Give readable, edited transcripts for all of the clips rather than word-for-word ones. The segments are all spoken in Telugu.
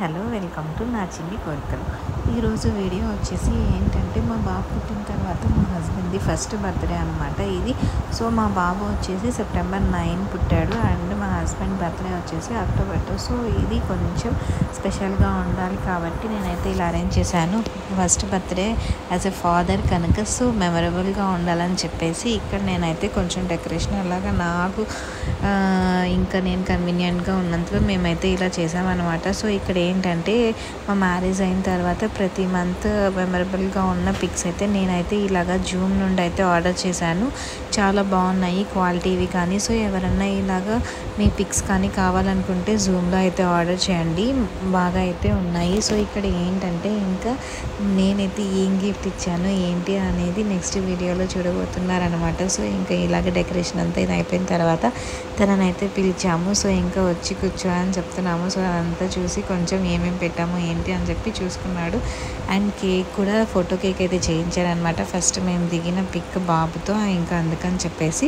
హలో వెల్కమ్ టు నా చిన్ని కోరికలు. ఈరోజు వీడియో వచ్చేసి ఏంటంటే మా బాబు పుట్టిన తర్వాత మా హస్బెండ్ది ఫస్ట్ బర్త్డే అనమాట ఇది. సో మా బాబు వచ్చేసి సెప్టెంబర్ 9 పుట్టాడు అండ్ మా హస్బెండ్ బర్త్డే వచ్చేసి అక్టోబర్ 2. సో ఇది కొంచెం స్పెషల్గా ఉండాలి కాబట్టి నేనైతే ఇలా అరేంజ్ చేశాను. First birthday as a father కనుక సో మెమరబుల్గా ఉండాలని చెప్పేసి ఇక్కడ నేనైతే కొంచెం డెకరేషన్ అలాగా నాకు ఇంకా నేను కన్వీనియంట్గా ఉన్నంతలో మేమైతే ఇలా చేసామన్నమాట. సో ఇక్కడ ఏంటంటే మా మ్యారేజ్ అయిన తర్వాత ప్రతి మంత్ మెమరబుల్గా ఉన్న పిక్స్ అయితే నేనైతే ఇలాగా జూమ్ నుండి అయితే ఆర్డర్ చేశాను. చాలా బాగున్నాయి క్వాలిటీవి కానీ. సో ఎవరన్నా ఇలాగా మీ పిక్స్ కానీ కావాలనుకుంటే జూమ్లో అయితే ఆర్డర్ చేయండి, బాగా అయితే ఉన్నాయి. సో ఇక్కడ ఏంటంటే ఇంకా నేనైతే ఏం గిఫ్ట్ ఇచ్చాను ఏంటి అనేది నెక్స్ట్ వీడియోలో చూడబోతున్నారనమాట. సో ఇంకా ఇలాగ డెకరేషన్ అంతా ఇది అయిపోయిన తర్వాత తననైతే పిలిచాము. సో ఇంకా వచ్చి కూర్చో అని చెప్తున్నాము. సో అదంతా చూసి కొంచెం ఏమేమి పెట్టాము ఏంటి అని చెప్పి చూసుకున్నాడు. అండ్ కేక్ కూడా ఫోటో కేక్ అయితే చేయించారనమాట. ఫస్ట్ మేము దిగిన పిక్ బాబుతో, ఇంకా అందుకని చెప్పేసి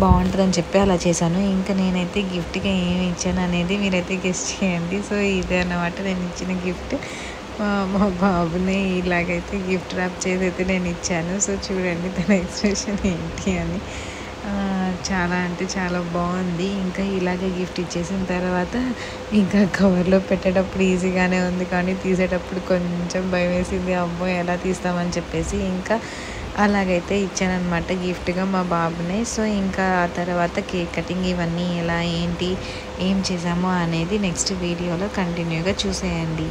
బాగుంటుందని చెప్పి అలా చేశాను. ఇంకా నేనైతే గిఫ్ట్గా ఏమి ఇచ్చాను అనేది మీరైతే గెస్ట్ చేయండి. సో ఇదే అన్నమాట నేను ఇచ్చిన గిఫ్ట్. మా బాబుని ఇలాగైతే గిఫ్ట్ ర్యాప్ చేసి అయితే నేను ఇచ్చాను. సో చూడండి తన ఎక్స్ప్రెషన్ ఏంటి అని. చాలా అంటే చాలా బాగుంది. ఇంకా ఇలాగే గిఫ్ట్ ఇచ్చేసిన తర్వాత ఇంకా కవర్లో పెట్టేటప్పుడు ఈజీగానే ఉంది కానీ తీసేటప్పుడు కొంచెం భయం వేసింది, అమ్మో ఎలా తీస్తామని చెప్పేసి. ఇంకా అలాగైతే ఇచ్చానమాట గిఫ్ట్గా మా బాబుని. సో ఇంకా ఆ తర్వాత కేక్ కటింగ్ ఇవన్నీ ఎలా ఏంటి ఏం చేసామో అనేది నెక్స్ట్ వీడియోలో కంటిన్యూగా చూసేయండి.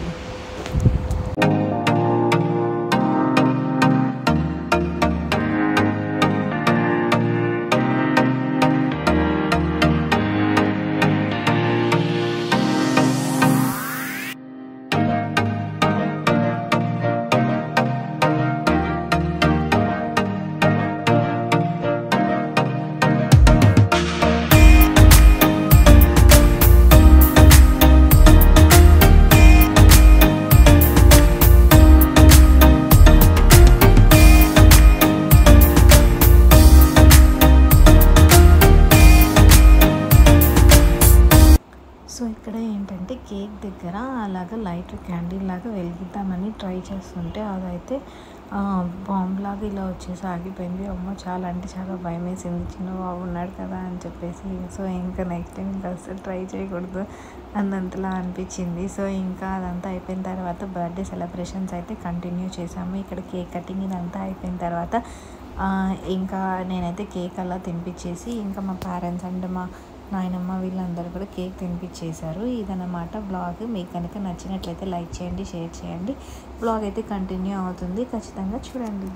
సో ఇక్కడ ఏంటంటే కేక్ దగ్గర అలాగ లైట్ క్యాండిల్ లాగా వెలిగిద్దామని ట్రై చేస్తుంటే అదైతే బాంబ్ లాగా ఇలా వచ్చేసి ఆగిపోయింది. అమ్మో చాలా అంటే చాలా భయం వేసింది, చిన్న బాబు ఉన్నాడు కదా అని చెప్పేసి. సో ఇంకా నెక్స్ట్ టైం ఇంకా అసలు ట్రై చేయకూడదు అన్నంతలా అనిపించింది. సో ఇంకా అదంతా అయిపోయిన తర్వాత బర్త్డే సెలబ్రేషన్స్ అయితే కంటిన్యూ చేసాము. ఇక్కడ కేక్ కటింగ్ ఇదంతా అయిపోయిన తర్వాత ఇంకా నేనైతే కేక్ అలా తినిపించేసి ఇంకా మా పేరెంట్స్ అండ్ మా నాయనమ్మ వీళ్ళందరూ కూడా కేక్ తినిపించేశారు. ఇదన్నమాట బ్లాగ్. మీకు కనుక నచ్చినట్లయితే లైక్ చేయండి, షేర్ చేయండి. బ్లాగ్ అయితే కంటిన్యూ అవుతుంది, ఖచ్చితంగా చూడండి.